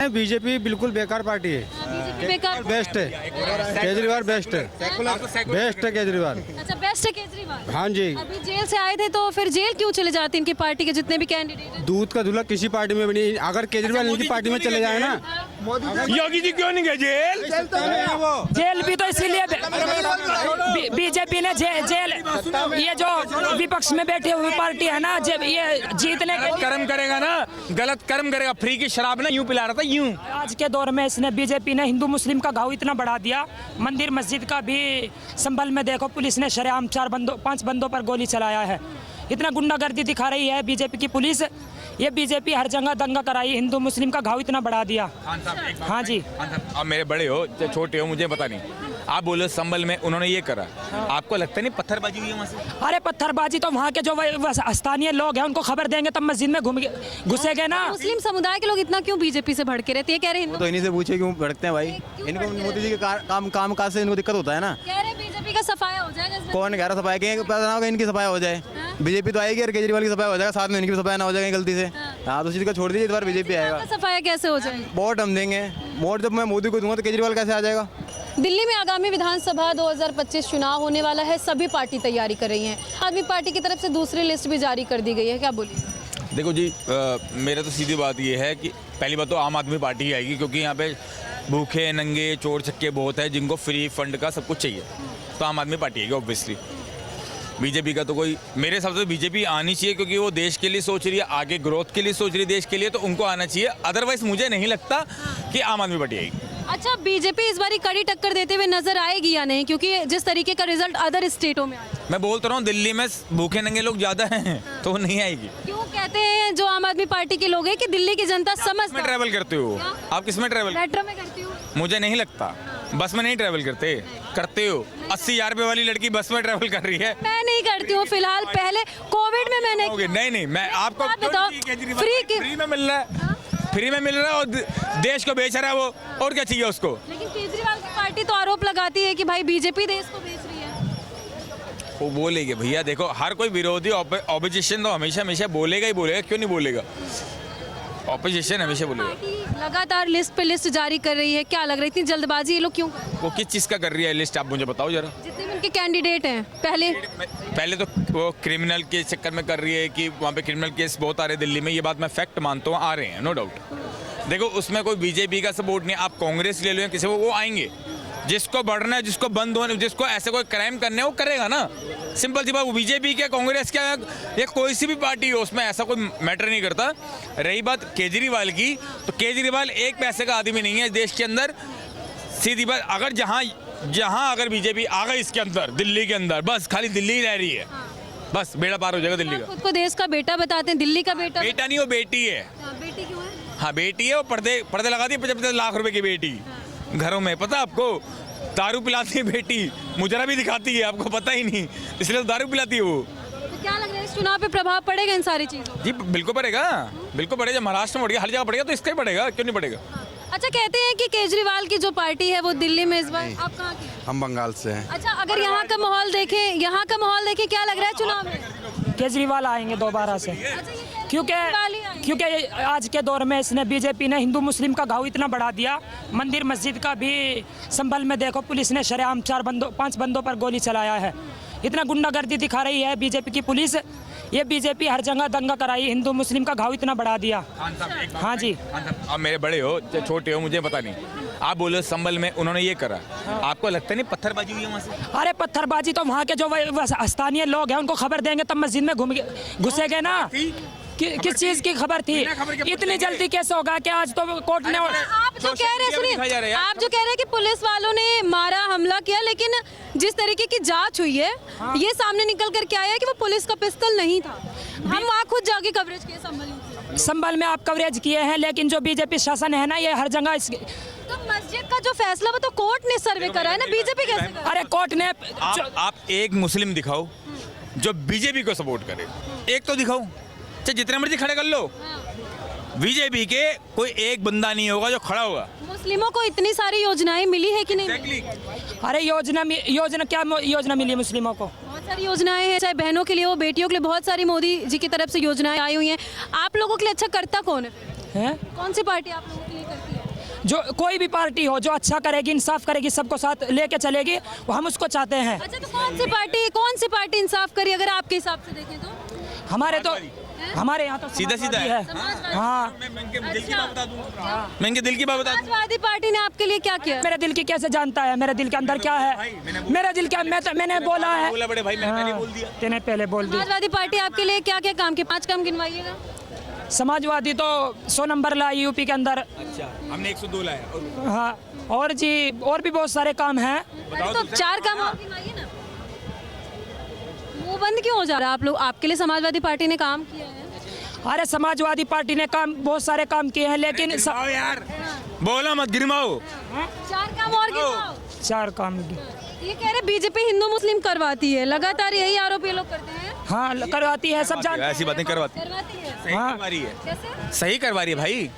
BJP बिल्कुल बेकार party है। बीजेपी बेकार। बेस्ट है केजरीवाल, बेस्ट है, बेस्ट है केजरीवाल। अच्छा, बेस्ट है केजरीवाल। हाँ जी, अभी जेल से आए थे तो फिर जेल क्यों चले जाते इनकी पार्टी के जितने भी कैंडिडेट हैं? दूध का दूल्हा किसी पार्टी में भी नहीं। अगर केजरीवाल इनकी पार्टी में चले जाए ना, योगी जी क्यों नहीं गए जेल? जेल भी तो इसीलिए बीजेपी ने जेल, ये जो विपक्ष में बैठे हुए पार्टी है ना, जब ये जीतने के कर्म करेगा ना, गलत कर्म करेगा। फ्री की शराब ना यूं पिला रहा था यूं। आज के दौर में इसने बीजेपी ने हिंदू मुस्लिम का घाव इतना बढ़ा दिया। मंदिर मस्जिद का भी संभल में देखो, पुलिस ने शरेआम 5 बंदों पर गोली चलाया है। इतना गुंडागर्दी दिखा रही है बीजेपी की पुलिस। ये बीजेपी हर जगह दंगा कराई, हिंदू मुस्लिम का घाव इतना बढ़ा दिया। हाँ जी, अब मेरे बड़े हो चाहे छोटे हो मुझे पता नहीं, आप बोलो संभल में उन्होंने ये करा, आपको लगता नहीं पत्थरबाजी हुई है वहाँ से? अरे पत्थरबाजी तो वहाँ के जो स्थानीय लोग हैं उनको खबर देंगे तब मस्जिद में घुसेंगे ना। मुस्लिम समुदाय के लोग इतना क्यों बीजेपी से भड़के रहते हैं? कह रहे वो तो इन्हीं से पूछे क्यों भड़कते हैं भाई। इनको मोदी जी के काम काज से इनको दिक्कत होता है ना। कह रहे बीजेपी का सफाया हो जाएगा। कौन कह रहा सफाई के? पता ना होगा इनकी सफाई हो जाए। बीजेपी तो आएगी और केजरीवाल की सफाई हो जाएगा, साथ में इनकी भी सफाई ना हो जाएगा गलती से। हाँ, तो चीज को छोड़ दीजिए, इस बार बीजेपी आएगा। सफाया कैसे हो जाएगा? वोट हम देंगे, वोट जब मैं मोदी को दूंगा तो केजरीवाल कैसे आ जाएगा? दिल्ली में आगामी विधानसभा 2025 चुनाव होने वाला है। सभी पार्टी तैयारी कर रही हैं। आदमी पार्टी की तरफ से दूसरी लिस्ट भी जारी कर दी गई है। क्या बोलिए? देखो जी, मेरे तो सीधी बात ये है कि पहली बात तो आम आदमी पार्टी ही आएगी, क्योंकि यहाँ पे भूखे नंगे चोर चक्के बहुत है जिनको फ्री फंड का सब कुछ चाहिए, तो आम आदमी पार्टी आएगी ऑब्वियसली। बीजेपी का तो कोई, मेरे हिसाब से बीजेपी आनी चाहिए, क्योंकि वो देश के लिए सोच रही है, आगे ग्रोथ के लिए सोच रही है देश के लिए, तो उनको आना चाहिए। अदरवाइज मुझे नहीं लगता कि आम आदमी पार्टी आएगी। अच्छा, बीजेपी इस बार कड़ी टक्कर देते हुए नजर आएगी या नहीं? क्योंकि जिस तरीके का रिजल्ट अदर स्टेटों में आया। मैं बोलता रहा हूँ दिल्ली में भूखे नंगे लोग ज्यादा हैं, तो वो नहीं आएगी। क्यों कहते हैं जो आम आदमी पार्टी के लोग हैं कि दिल्ली की जनता समझ में ट्रैवल करते हो? आप किस में ट्रैवल? मेट्रो में करती हूँ। मुझे नहीं लगता। बस में नहीं ट्रैवल करते हो। 80,000 रुपए वाली लड़की बस में ट्रैवल कर रही है। मैं नहीं करती हूँ फिलहाल, पहले कोविड में मैंने। नहीं, मैं आपको बताओ, फ्री में मिल रहा है, फ्री में मिल रहा है और देश को बेच रहा है वो, और क्या चाहिए उसको? लेकिन केजरीवाल की पार्टी तो आरोप लगाती है कि भाई बीजेपी देश को बेच रही है। वो बोलेगी भैया, देखो हर कोई विरोधी ऑपोजिशन तो हमेशा बोलेगा ही बोलेगा, क्यों नहीं बोलेगा? ऑपोजिशन हमेशा बोलेगा। पार्टी लगातार लिस्ट पे लिस्ट जारी कर रही है, क्या लग रही है इतनी जल्दबाजी ये लोग क्यों कर रहे हैं? वो किस चीज़ का कर रही है लिस्ट, आप मुझे बताओ जरा। जितने भी उनके कैंडिडेट हैं पहले तो वो क्रिमिनल के चक्कर में कर रही है कि वहाँ पे क्रिमिनल केस बहुत आ रहे हैं दिल्ली में, ये बात मैं फैक्ट मानता हूँ, आ रहे हैं नो डाउट। देखो उसमें कोई बीजेपी का सपोर्ट नहीं, आप कांग्रेस ले लो या किसी वो आएंगे। जिसको बढ़ना है, जिसको बंद होना, जिसको ऐसे कोई क्राइम करने वो करेगा ना, सिंपल सी बात। वो बीजेपी क्या कांग्रेस क्या या कोई सी भी पार्टी हो, उसमें ऐसा कोई मैटर नहीं करता। रही बात केजरीवाल की, तो केजरीवाल एक पैसे का आदमी नहीं है देश के अंदर। सीधी बात, अगर जहाँ अगर बीजेपी आ गई इसके अंदर, दिल्ली के अंदर, बस खाली दिल्ली ही रह रही है, बस बेड़ा पार हो जाएगा दिल्ली का। खुद को देश का बेटा बताते हैं, दिल्ली का बेटा। बेटा नहीं, वो बेटी है। बेटी क्यों है? हाँ बेटी है, वो पर्दे लगाती है 50-50 लाख रुपए की बेटी घरों में, पता आपको? दारू पिलाती है बेटी, मुजरा भी दिखाती है, आपको पता ही नहीं, इसलिए तो दारू पिलाती है वो। तो क्या लग रहा है इस चुनाव पे प्रभाव पड़ेगा इन सारी चीजों? जी बिल्कुल पड़ेगा, बिल्कुल पड़ेगा। महाराष्ट्र में पड़ेगा, हर जगह पड़ेगा, तो इसका ही पड़ेगा, क्यों नहीं पड़ेगा? अच्छा, कहते हैं कि केजरीवाल की जो पार्टी है वो दिल्ली में इस बार। आप कहाँ के? हम बंगाल से हैं। अच्छा, अगर यहाँ का माहौल देखें क्या लग रहा है चुनाव में? केजरीवाल आएंगे दोबारा से, क्योंकि आज के दौर में इसने बीजेपी ने हिंदू मुस्लिम का घाव इतना बढ़ा दिया। मंदिर मस्जिद का भी संभल में देखो, पुलिस ने शरेआम 5 बंदों पर गोली चलाया है। इतना गुंडागर्दी दिखा रही है बीजेपी की पुलिस। ये बीजेपी हर जगह दंगा कराई, हिंदू मुस्लिम का घाव इतना बढ़ा दिया। हाँ जी, अब मेरे बड़े हो चाहे छोटे हो मुझे पता नहीं, आप बोलो संभल में उन्होंने ये करा, आपको लगता नहीं पत्थरबाजी हुई है वहाँ से? अरे पत्थरबाजी तो वहाँ के जो स्थानीय लोग हैं उनको खबर देंगे तब मस्जिद में घुसेंगे ना। किस चीज की खबर थी? इतनी जल्दी कैसे होगा कि आज तो कोर्ट ने। आप जो कह रहे हैं, सुनिए, आप जो कह रहे हैं कि पुलिस वालों ने मारा, हमला किया, लेकिन जिस तरीके की जांच हुई है, ये सामने निकल कर के आया है कि वो पुलिस का पिस्तौल नहीं था। हम वहाँ खुद जाके कवरेज किए संभल में आप कवरेज किए हैं, लेकिन जो बीजेपी शासन है ना, ये हर जगह तो मस्जिद का जो फैसला वो तो कोर्ट ने सर्वे करा है ना, बीजेपी कैसे करा? अरे कोर्ट ने आप एक मुस्लिम दिखाओ जो बीजेपी को सपोर्ट करे, एक तो दिखाओ, चाहे जितने मर्जी खड़े कर लो, बीजेपी के कोई एक बंदा नहीं होगा जो खड़ा होगा। मुस्लिमों को इतनी सारी योजनाएं मिली है कि नहीं? अरे योजना क्या योजना मिली मुस्लिमों को? बहुत सारी योजनाएं हैं, चाहे बहनों के लिए हो, बेटियों के लिए, बहुत सारी मोदी जी की तरफ से योजनाएं आई हुई हैं। आप लोगों के लिए अच्छा करता कौन है? कौन सी पार्टी आप लोगों के लिए करती है? जो कोई भी पार्टी हो जो अच्छा करेगी, इंसाफ करेगी, सबको साथ लेके चलेगी, वो हम उसको चाहते हैं। अच्छा, तो कौन सी पार्टी इंसाफ करी अगर आपके हिसाब से देखें तो? हमारे यहाँ तो सीधा समाजवादी है। है। हाँ, मैं इनके दिल की बात बता दूं, मैं इनके दिल की बात बता दूं। समाजवादी पार्टी ने आपके लिए क्या किया? मेरे दिल की कैसे जानता है, मेरे दिल के अंदर क्या है, मेरा दिल क्या, मैंने बोला है। बोला बड़े भाई, मैंने पहले बोल दिया। तेने पहले बोल दिया। समाजवादी पार्टी आपके लिए क्या क्या काम किए? 5 काम गिनवाइएगा। समाजवादी तो 100 नंबर लाई यूपी के अंदर। अच्छा, हमने 102 लाया। हाँ, और जी और भी बहुत सारे काम हैं। अरे तो 4 काम और गिनवाइए ना। मुंह बंद क्यों हो जा रहा है आप लोग? आपके लिए समाजवादी पार्टी ने काम किया है। अरे समाजवादी पार्टी ने बहुत सारे काम किए हैं, लेकिन गिरमाओ यार, बोला मत गिरमाओ। 4 काम और गिनवाओ। 4 काम। ये कह रहे बीजेपी हिंदू मुस्लिम करवाती है, लगातार यही आरोप ये लोग करते हैं। हाँ, करवाती है, सब जानते हैं। ऐसी बातें करवाती करवाती है। सही हाँ। करवा रही है, कैसे? सही करवा रही है भाई।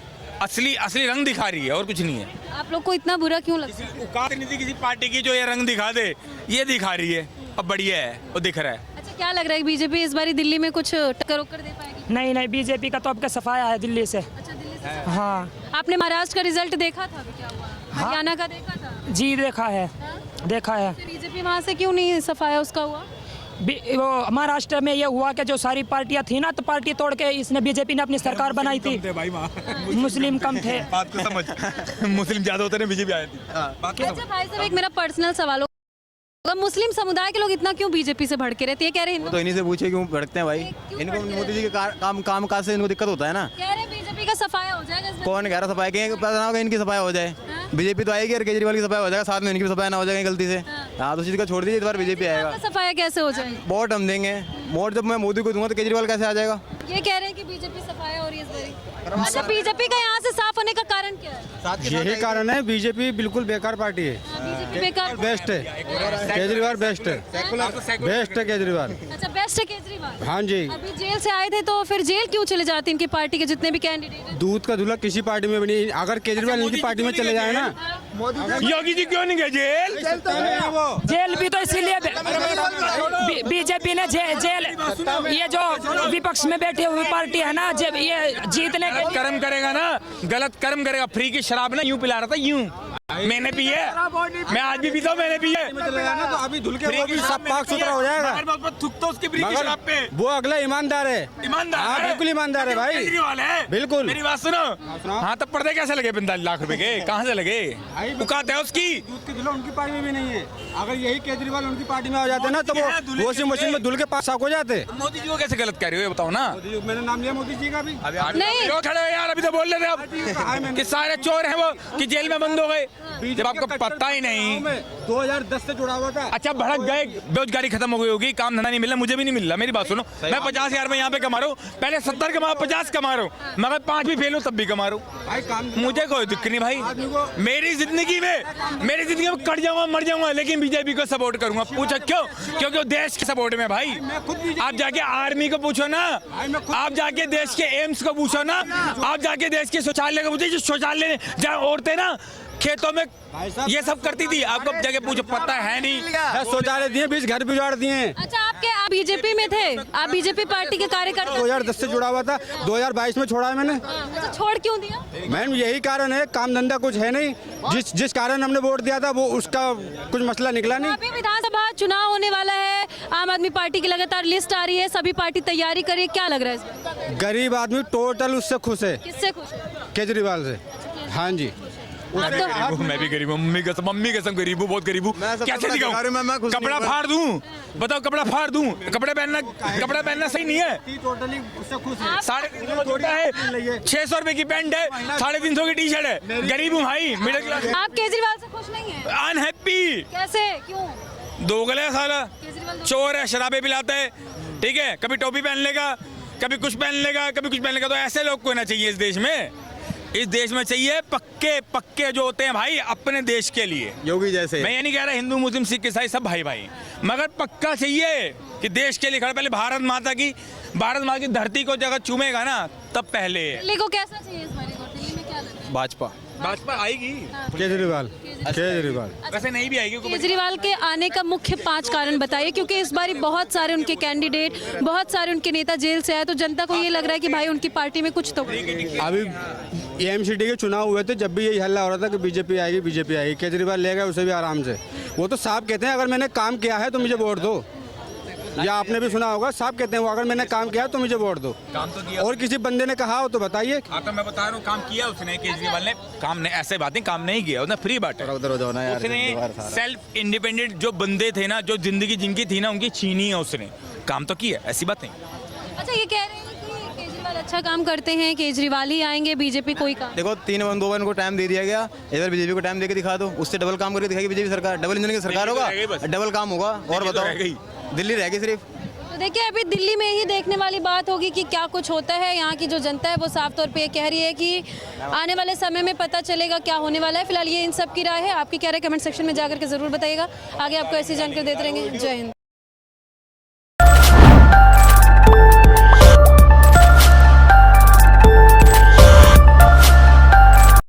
असली रंग दिखा रही है और कुछ नहीं है। आप लोग को इतना बुरा क्यों लगता है? औकात नहीं थी किसी पार्टी की जो ये रंग दिखा दे, ये दिखा रही है। अब बढ़िया है, वो दिख रहा है। अच्छा, क्या लग रहा है बीजेपी इस बारी दिल्ली में कुछ टक्कर उक्कर दे पाएगी? नहीं, बीजेपी का तो अब का सफाया है दिल्ली से। अच्छा, दिल्ली से। हाँ आपने महाराष्ट्र का रिजल्ट देखा था अभी क्या हुआ? हरियाणा का देखा था? जी, देखा है। बीजेपी वहाँ से क्यों नहीं सफाया उसका हुआ? वो महाराष्ट्र में ये हुआ कि जो सारी पार्टियां थी ना, तो पार्टी तोड़ के इसने बीजेपी ने अपनी सरकार बनाई थी। मुस्लिम कम थे। बात को समझ। मुस्लिम ज्यादा होते हैं, बीजेपी आए थे। बात को अच्छा भाई साहब, एक मेरा पर्सनल सवाल होगा, मुस्लिम समुदाय के लोग इतना क्यों बीजेपी से भड़के रहते हैं? कह रहे वो हिंदू, तो इन्हीं से पूछे क्यों भड़कते हैं भाई। इनको मोदी जी के काम काज से इनको दिक्कत होता है ना। कह रहे बीजेपी का सफाया हो जाएगा इस बार। कौन कह रहा सफाई के? पता ना होगा इनकी सफाई हो जाए। बीजेपी तो आएगी और केजरीवाल की सफाई हो जाएगा, साथ में इनकी भी सफाई ना हो जाएगी गलती से। हाँ, तो चीज को छोड़ दीजिए, इस बार बीजेपी आएगा। आपका सफाया कैसे हो जाएगा? वोट हम देंगे, वोट जब मैं मोदी को दूंगा तो केजरीवाल कैसे आ जाएगा? ये कह रहे हैं कि बीजेपी सफाया हो रही है इस बारी। अच्छा, बीजेपी का यहाँ से साफ होने का कारण क्या है? यही कारण है, बीजेपी बिल्कुल बेकार पार्टी है। बीजेपी बेकार। बेस्ट है केजरीवाल, बेस्ट है, बेस्ट है केजरीवाल। अच्छा, बेस्ट है केजरीवाल। हाँ जी, अभी जेल से आए थे तो फिर जेल क्यों चले जाते इनकी पार्टी के जितने भी कैंडिडेट हैं? दूध का दूल्हा किसी पार्टी में भी नहीं। अगर केजरीवाल इनकी पार्टी में चले जाए ना, योगी जी क्यों नहीं गए जेल? जेल भी तो इसीलिए बीजेपी ने जेल, ये जो विपक्ष में बैठे हुए पार्टी है ना, जब ये जीतने के कर्म करेगा ना, गलत कर्म करेगा। फ्री की शराब ना यूं पिला रहा था, यूं मैंने पी है, मैं आज भी पीता हूँ, मैंने पी है। तो अभी धुल के वो भी सब पाक सुथरा हो जाएगा। थुकता उसकी फ्री की शराब पे। वो अगला ईमानदार है, ईमानदार हाँ, है। बिल्कुल ईमानदार है भाई, केजरीवाल है बिल्कुल। मेरी बात सुनो। हाँ, तब पर्दे कैसे लगे 45 लाख रुपए के? कहाँ से लगे? औकात है उसकी। दूध के दूल्हा उनकी पार्टी में भी नहीं है। अगर यही केजरीवाल उनकी पार्टी में आ जाते ना तो वो वॉशिंग मशीन में धुल के पास साफ हो जाते। मोदी जी को कैसे गलत कह रहे हो, ये बताओ ना। मैंने नाम लिया मोदी जी का भी। नहीं। क्यों खड़े हो यार? अभी तो बोल रहे थे आप कि सारे चोर हैं वो, कि जेल में बंद हो गए, जब आपको पता ही नहीं। 2010 से जुड़ा हुआ था। अच्छा, भड़क गए, बेरोजगारी खत्म हो गई होगी, काम धंधा नहीं मिला, मुझे भी नहीं मिल रहा। मेरी बात सुनो, मैं 50,000 में यहाँ पे कमा रहा हूँ, पहले 70 कमा 50 कमा रहा हूँ, मगर 5 भी फेल हूँ तब भी कमा रहा हूँ। मुझे कोई दिक्कत नहीं भाई, मेरी जिंदगी में कट जाऊंगा, मर जाऊंगा, लेकिन बीजेपी को सपोर्ट करूंगा। पूछो क्यों? क्योंकि वो देश के सपोर्ट में भाई। आप जाके आर्मी को पूछो ना, आप जाके देश के एम्स को पूछो ना, आप जाके देश के शौचालय को पूछो, जो शौचालय जहाँ औरतें ना खेतों में ये सब करती थी, आपको जगह पूछो, पता है नहीं। शौचालय दिए, 20 घर भी उजाड़ दिए। अच्छा, आप बीजेपी में थे, आप बीजेपी पार्टी के कार्यकर्ता? 2010 से जुड़ा हुआ था, 2022 में छोड़ा है मैंने। अच्छा, छोड़ क्यों दिया? मैम यही कारण है, काम धंधा कुछ है नहीं। जिस कारण हमने वोट दिया था वो उसका कुछ मसला निकला नहीं। अभी विधानसभा चुनाव होने वाला है, आम आदमी पार्टी की लगातार लिस्ट आ रही है, सभी पार्टी तैयारी कर रही है, क्या लग रहा है इसमें? गरीब आदमी टोटल उससे खुश है, किससे खुश है? केजरीवाल से। हाँ जी, मैं भी गरीब हूँ, मम्मी कसम गरीब हूँ, बहुत गरीब हूँ। कैसे दिखाऊं? कपड़ा फाड़ दूं? बताओ, कपड़ा फाड़ दूं? कपड़ा पहनना सही नहीं है। टोटली उससे खुश है। 350 का जूता है, 600 रुपए की पैंट है, 350 की टी शर्ट है। गरीब हूँ भाई, मिडिल क्लास। आप केजरीवाल से खुश नहीं है? अनहैप्पी। कैसे, क्यों? दोगला है साला, केजरीवाल चोर है, शराबे पिलाता है, ठीक है, कभी टोपी पहन लेगा, कभी कुछ पहन लेगा, कभी कुछ पहन लेगा। तो ऐसे लोग को होना चाहिए इस देश में। इस देश में चाहिए पक्के जो होते हैं भाई अपने देश के लिए, योगी जैसे। मैं ये नहीं कह रहा हिंदू मुस्लिम सिख ईसाई सब भाई भाई, मगर पक्का चाहिए कि देश के लिए खड़ा। पहले भारत माता की धरती को जगह चूमेगा ना, तब पहले। दिल्ली को कैसा चाहिए इस बारी? दिल्ली में क्या लग रहा है? भाजपा। भाजपा आएगी, केजरीवाल केजरीवाल वैसे नहीं भी आएगी। केजरीवाल के आने का मुख्य 5 कारण बताइए, क्योंकि इस बार बहुत सारे उनके कैंडिडेट, बहुत सारे उनके नेता जेल से आए, तो जनता को ये लग रहा है कि भाई उनकी पार्टी में कुछ तो। अभी एमसीडी के चुनाव हुए थे, जब भी यही हल्ला हो रहा था कि बीजेपी आएगी, केजरीवाल ले गए उसे भी आराम से। वो तो साफ कहते हैं अगर मैंने काम किया है तो मुझे वोट दो, या आपने भी सुना होगा, साफ कहते हैं वो अगर मैंने काम किया है तो मुझे वोट दो। काम तो किया, और किसी बंदे ने कहा हो तो बताइए। हाँ तो मैं बता रहा हूँ, काम किया उसने, केजरीवाल ने काम नहीं, ऐसे बात नहीं, काम नहीं किया उसने, फ्री बात है। उधर हो जाओ ना यार, उसने सेल्फ इंडिपेंडेंट जो बंदे थे ना, जो जिंदगी जिनकी थी ना, उनकी छीनी है उसने, काम तो किया, ऐसी बात नहीं। अच्छा, ये कह रहे हैं कि केजरीवाल अच्छा काम करते हैं, केजरीवाल ही आएंगे, बीजेपी कोई काम। देखो 2 बार को टाइम दे दिया गया, इधर बीजेपी को टाइम देके दिखा दो, उससे डबल काम करके दिखाएगी बीजेपी सरकार, डबल इंजन की सरकार होगा, डबल काम होगा। और बताओ, दिल्ली रह गई सिर्फ। तो देखिए, अभी दिल्ली में ही देखने वाली बात होगी कि क्या कुछ होता है। यहाँ की जो जनता है वो साफ तौर पे ये कह रही है कि आने वाले समय में पता चलेगा क्या होने वाला है। फिलहाल ये इन सब की राय है, आपकी क्या राय कमेंट सेक्शन में जाकर के जरूर बताइएगा। आगे आपको ऐसी जानकारी देते रहेंगे। जय हिंद।